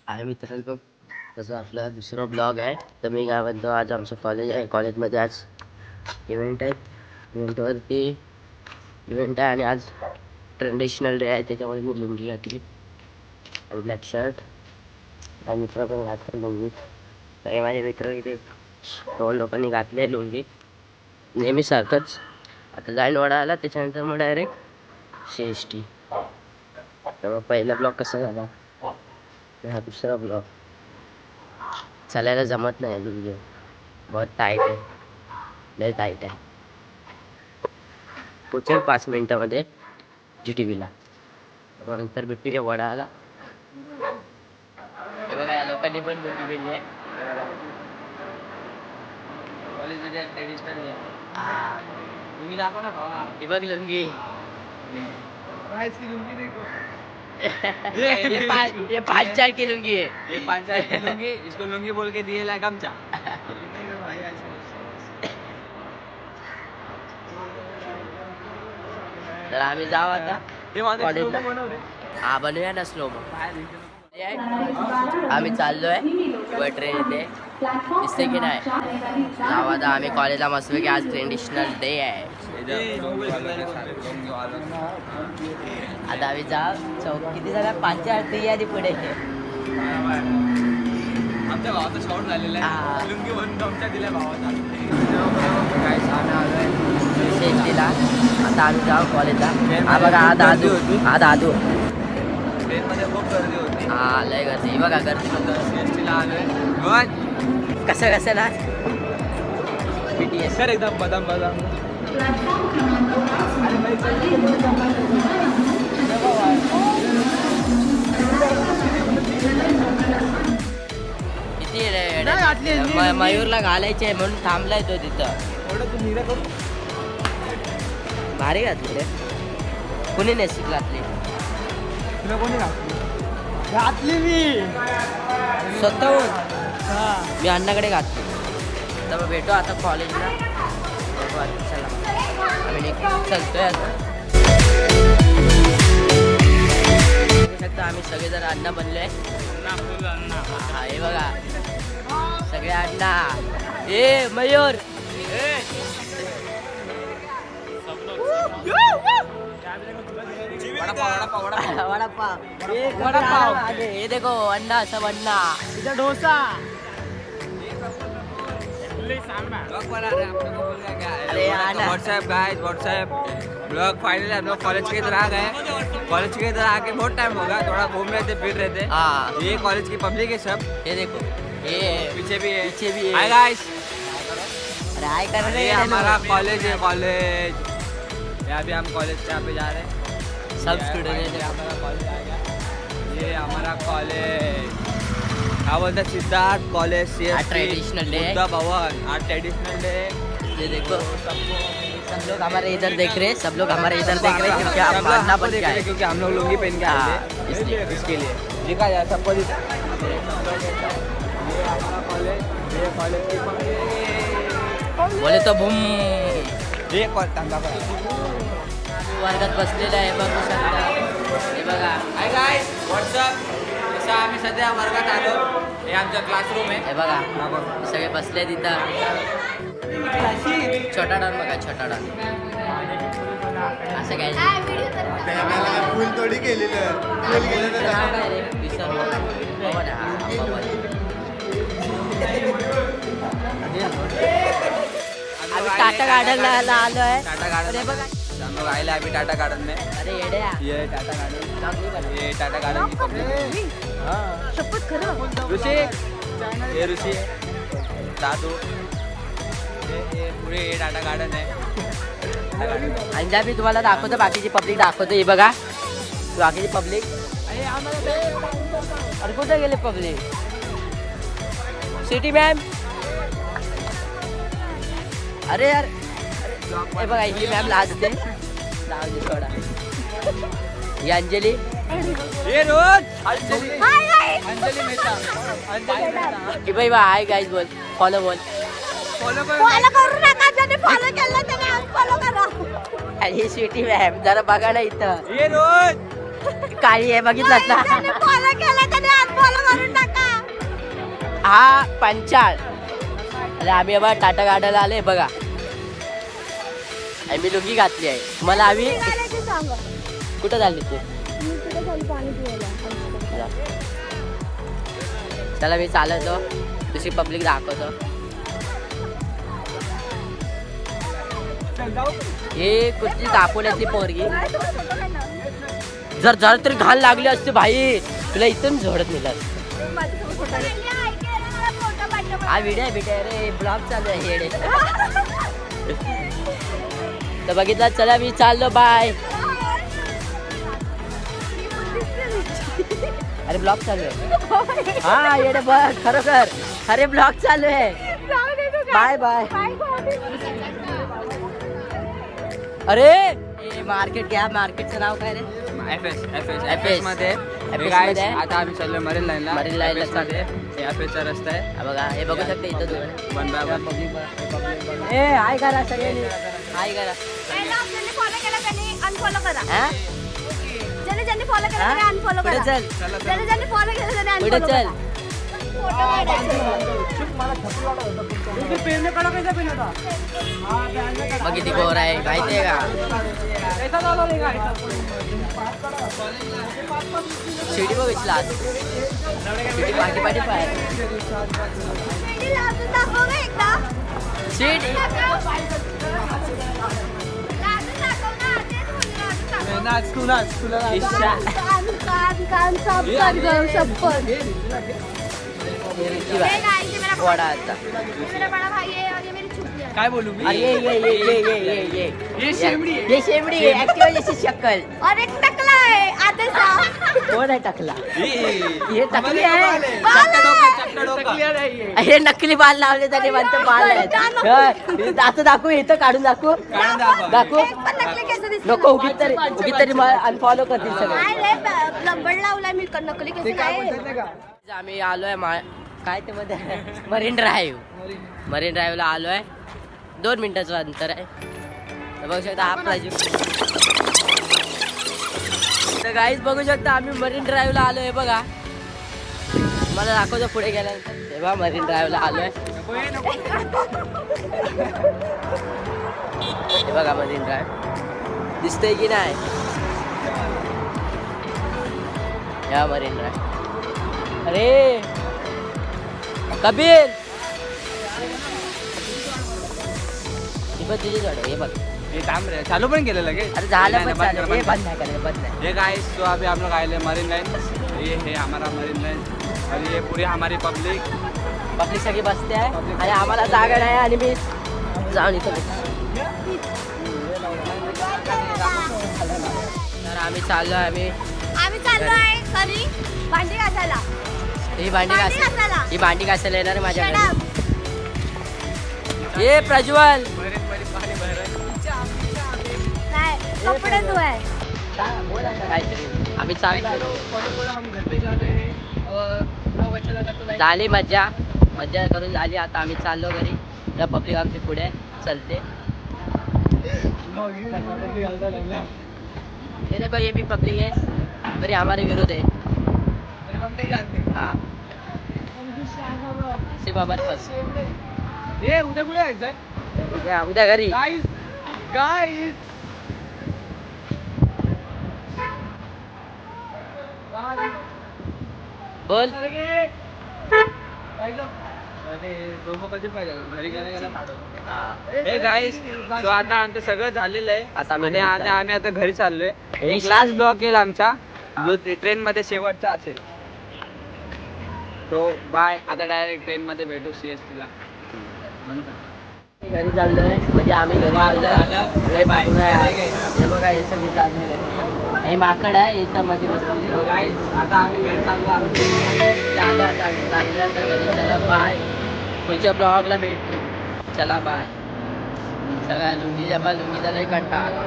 आहे मित्रांनो, तसं आपला दुसरा ब्लॉग आहे. तर मी काय म्हणतो, आज आमचं कॉलेज आहे. कॉलेजमध्ये आज इव्हेंट आहे. इव्हेंटवरती इव्हेंट आहे आणि आज ट्रेडिशनल डे आहे. त्याच्यामुळे मी लुंगी घातली आणि ब्लॅक शर्ट आणि मित्र पण घातलं लुंगी. तर माझे मित्र इथे 2 लोकांनी घातले लुंगी नेहमीसारखंच. आता जाईल वडाळ्याला, त्याच्यानंतर मग डायरेक्ट CST. तर मग पहिला ब्लॉग कसा झाला, हा दुसरा ब्लॉग. चालायला जमत नाही लुंगी, बहुत टाईट आहे, लय टाईट आहे. पोचेल 5 मिनिटामध्ये GTBला. मग नंतर भेटूया वडाळ्याला. हे बघा, या लोकांनी पण लुंगी दिली आहे. कॉलेजमध्ये ट्रेडिशनल लुंगी दाखव ना भावा. ही बघ लुंगी. ये 5-4 की लुंगी है. ये 5-4 की लुंगी, इसको लुंगी बोल के दिए ला गमछा. तर आम्ही जाऊ आता कॉलेजला. हा, बनवूया ना स्लो मग. आम्ही चाललोय व ट्रेन येते, दिसते की नाही. जाऊ आता आम्ही कॉलेजला मस्त की आज ट्रेडिशनल डे आहे. आता आम्ही जाऊ चौक. किती झाला? 5-4 ती यादी पुढे. आमच्या भावाचा शॉट झालेला आहे. लुंगी म्हणून गमछा दिला भावाचा. काय आम्ही आलोय शेतीला. आता आम्ही जाऊ कॉलेजला. हा बघा, हा दादू. ट्रेनमध्ये खूप गर्दी होती. हा, लय गर्दी. बघा गर्दी CSTला आलोय. कसं ना BTS सर एकदम बदाम. किती रे, मयूरला घालायचे म्हणून थांबलाय तो तिथं. भारी घातली रे. कुणी नेसिक घातली? तुला कोणी घातली? मी स्वतःहून. मी अण्णाकडे घातली. तर मग भेटू आता कॉलेजला. चला आम्ही चलतोय आता. बघू शकता आम्ही सगळेजण अण्णा बनलोय. हा, हे बघा सगळे अण्णा. ए मयूर, वडापाव. हे देखो अंडा, सब अंडा. इधर डोसा. अरे what's up guys, what's up blog finally हम लोग कॉलेज की तरह आ गए. कॉलेज की तरह आके बहुत टाइम होगा. थोड़ा घूम रहे थे, फिर रहे थे. हाँ, ये कॉलेज की पब्लिक है सब. ये देखो, ये पीछे भी है. पीछे भी है. हाय गाइस, अरे हाय कर रहे ये हैं हमारा लोग. कॉलेज है. कॉलेज यहाँ भी हम कॉलेज से यहाँ पे जा रहे हैं. सब स्टूडेंट ये है. हमारा कॉलेज आ गया. ये हमारा कॉलेज क्या बोलते हैं, Siddharth college CST traditional day. Buddha Bhavan. आज ट्रेडिशनल डे. ये देखो, सब लोग हमारे इधर देख रहे हैं. सब लोग हमारे इधर देख रहे हैं क्योंकि आप सब लोग मानना हमको बन देख गया रहे हैं है. क्योंकि हम लोग लुंगी पहन के आए हाँ, थे. इसलिए. इसके लिए दिखा जाए सबको दिखा. ये हमारा कॉलेज, ये कॉलेज बोले तो बूम. ये तांगा वर्गात बसलेला आहे, बघू शकता. हे बघा, हाय गाइस, व्हाट्सअप. जसं आम्ही सध्या वर्गात आलो. हे आमचा क्लासरूम आहे. हे बघा सगळे बसले तिथं. छोटा डॉन बघा, छोटा डॉन. असं काय फुल थोडी केलेलं. आम्ही टाटा गार्डनला आलोय. टाटा गार्डन. अरे बघा, हम लोग आए अभी टाटा गार्डन में. अरे येड्या. ये टाटा गार्डन, ये टाटा गार्डन की पब्लिक. शपथ खरं. ऋषि, ये ऋषि है. दादू. ये पुढे ये टाटा गार्डन आहे. आणि ज्या मी तुम्हाला दाखवतो, बाकीची पब्लिक दाखवतो. हे बघा बाकीची पब्लिक. अरे कुठे गेले पब्लिक? City ma'am. अरे यार, हे बघा ही मॅम लाजते. जाऊ दे थोडा. ही अंजली. ये रोज अंजलि. अंजलि मेहता. अंजलि मेहता. की बाई हाय गाईज बोल, फॉलो बोल. फॉलो करू नका. ज्याने फॉलो केलं त्याने अनफॉलो करा. आणि ही सिटी मॅम जरा बघा ना इथं. ये रोज काळी आहे बघितलं ना. फॉलो केला त्याने अनफॉलो करून टाका. हा पंचाळ. अरे आम्ही बघा टाटा गार्डनला आले बघा. आम्ही लुंगी घातली आहे. मला आम्ही निघाले ते सांगा. कुठं चालली तू? मी कुठे चालू पाणी पिवायला. चला मी चालवतो. दुसरी पब्लिक दाखवतो. हे कुठली दाखवण्याची पोरगी. जर जर तरी घाण लागली असते भाई तुला इथून झोडत नेलं. हा व्हिडिओ आहे रे. ब्लॉग चालू आहे येडे. तर बघितलं. चला मी चाललो बाय. अरे ब्लॉग चालू आहे. हा येडे बघ खरोखर. अरे ब्लॉग चालू आहे. Bye bye. अरे मार्केट घ्या. मार्केटचं नाव काय रे? FS मध्ये FS guys, मध्ये. आता आम्ही चाललोय मरीन लाईनला. मरीन लाईनला FS मध्ये FS चा रस्ता आहे. हा बघा हे बघू शकते इथं तुम्ही. One by one. ए हाय करा सगळ्यांनी. हाय करा. फॉलो केला त्याने अनफॉलो करा. हा? ज्याने फॉलो केला त्याने अनफॉलो पुढे करा. चल. ज्याने फॉलो केला त्याने पुढे अनफॉलो चल. करा. फोटो काढायचा. मग किती गोर आहे माहितीये का? शिडी बघितला आज. शिडी पाठी पाठी पाय. शेडी लाजून दाखव गं एकदा. शिडी. लाजून दाखव ना. तेच बोलले, लाजून दाखव. इच्छा. कान साफ कर गं, शपथ. मिरची ये बाय. guys, ये मेरा वडा आता. ये मेरा बड़ा भाई है और ये मेरी छुपी है. काय बोलू मी? अरे ये ये शेमडी आहे. ये शेमडी आहे. ऍक्टिव्ह जशी शक्कल. और एक टकला है आधे सा. कोण आहे टाकला? हे चपटा टकली आहे. डोका. हे नकली बाल लावले त्याने म्हणतो बाल आहेत. आता दाखवू इथं काढून दाखवू. काढून दाखव. दाखवू. एक पण नकली केस दिसत नको उगीच तरी अनफॉलो करतील सगळे. नाही रे लंबड लावलाय मी नकली केस नाही. आम्ही आलोय काय ते मध्ये मरीन ड्राईव्हला आलोय. 2 मिनिटाचं अंतर आहे. तर बघू शकता हा तर गाईज बघू शकता आम्ही मरीन ड्राईव्हला आलोय बघा. मला दाखवतो पुढे गेल्यानंतर. तेव्हा मरीन ड्राईव्हला आलोय. हे बघा मरीन ड्राईव्ह दिसतंय की नाही? या मरीन ड्राईव्ह. अरे कबीर ही पण तुझीच वाटत. हे बघ हे थांब रे. चालू पण केलं लगेच. अरे झालं नाही, पण नाही, चालेल. बंद हे कर, बंद नाही करायचं. बंद नाही. ये गाइस तो अभी हम लोग आए हैं मरीन लाइन. ये है हमारा मरीन लाइन और ये पूरी हमारी पब्लिक सगळी बसते आहे आणि आम्हाला जागा नाही आणि मी जाऊन इथं बसतो. तर आम्ही चाललो आहे. आम्ही चाललोय घरी भांडी घासायला. ही भांडी घासायला. ही भांडी घासायला येणार आहे माझ्या Shut up. घरी. ये प्रज्वल. नाही कपडे धुवाय. काहीतरी आम्ही चाललो. झाली मज्जा करून झाली. आता आम्ही चाललो घरी. पब्लिक आमची पुढे चलते. ये भी पब्लिक है बरी हमारे विरोध है. हाँ सिर्फ हमारे पास. ये उद्या कुठे जायचंय? उद्या घरी. गाइस बोल. हे गाईस तो आता आमचं सगळं झालेलं आहे. आता आणि आम्ही आता घरी चाललोय. एक लास्ट ब्लॉक येईल आमचा जो ट्रेन मध्ये शेवटचा असेल. तो बाय. आता डायरेक्ट ट्रेन मध्ये भेटू CST ला. घरी चाललोय म्हणजे आम्ही घरी आलोय. हे बघा हे सगळं चाललेलं आहे. हे माकड आहे याच्यामध्ये बसलेलं. आता आम्ही घरी चाललो. चला बाय. पुढच्या ब्लॉगला भेटू. चला बाय. सगळ्या लुंगीचा लई कंटाळा.